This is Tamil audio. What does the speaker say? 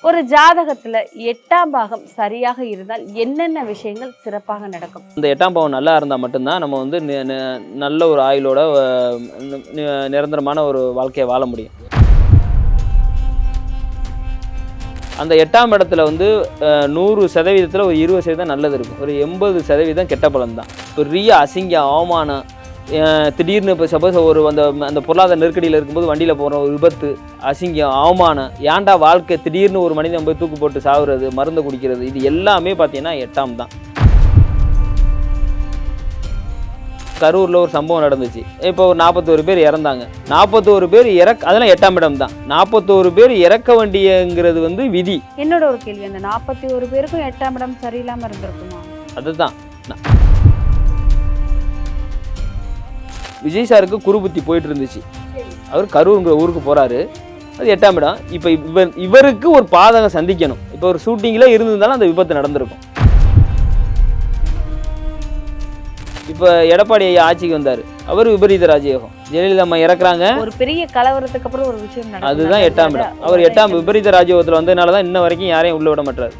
ஒரு ஜாதகத்துல 8ஆம் பாகம் சரியாக இருந்தால் என்னென்ன விஷயங்கள் சிறப்பாக நடக்கும்? இந்த 8ஆம் பாவம் நல்லா இருந்தால் மட்டும்தான் நம்ம வந்து நல்ல ஒரு ஆயுளோட நிரந்தரமான ஒரு வாழ்க்கையை வாழ முடியும். அந்த 8ஆம் இடத்துல வந்து 100% ஒரு 20% நல்லது இருக்கும், ஒரு 80% கெட்ட பலன் தான். பெரிய அசிங்கம், அவமானம், திடீர்னு இப்போ சப்போஸ் ஒரு அந்த பொருளாதார நெருக்கடியில் இருக்கும்போது வண்டியில் போகிற ஒரு விபத்து, அசிங்கம், அவமானம், ஏன்டா வாழ்க்கை, திடீர்னு ஒரு மனிதன் போய் தூக்கு போட்டு சாகுறது, மருந்து குடிக்கிறது, இது எல்லாமே பார்த்தீங்கன்னா 8ஆம் தான். கரூரில் ஒரு சம்பவம் நடந்துச்சு. இப்போ ஒரு 41 பேர் இறந்தாங்க. 41 பேர் அதெல்லாம் 8ஆம் இடம் தான். 41 பேர் இறக்க வேண்டியங்கிறது வந்து விதி. என்னோட ஒரு கேள்வி, அந்த 41 பேருக்கும் 8ஆம் இடம் சரியில்லாம இருந்திருக்குமா? அதுதான் விஜய் சாருக்கு குரு புத்தி போயிட்டு இருந்துச்சு. அவர் கரூருங்கிற ஊருக்கு போறாரு, அது 8ஆம் இடம். இப்போ இவருக்கு ஒரு பாதகம் சந்திக்கணும். இப்போ ஒரு ஷூட்டிங்கில் இருந்திருந்தாலும் அந்த விபத்து நடந்திருக்கும். இப்போ எடப்பாடி ஐயா ஆட்சிக்கு வந்தார், அவர் விபரீத ராஜயோகம். ஜெயலலிதா அம்மா இறக்குறாங்க, ஒரு பெரிய கலவரத்துக்கு அப்புறம் ஒரு விஷயம் நடக்கும். அதுதான் 8ஆம் இடம். அவர் 8ஆம் விபரீத ராஜயோகத்தில் வந்ததுனால தான் இன்ன வரைக்கும் யாரையும் உள்ள விட மாட்டாரு.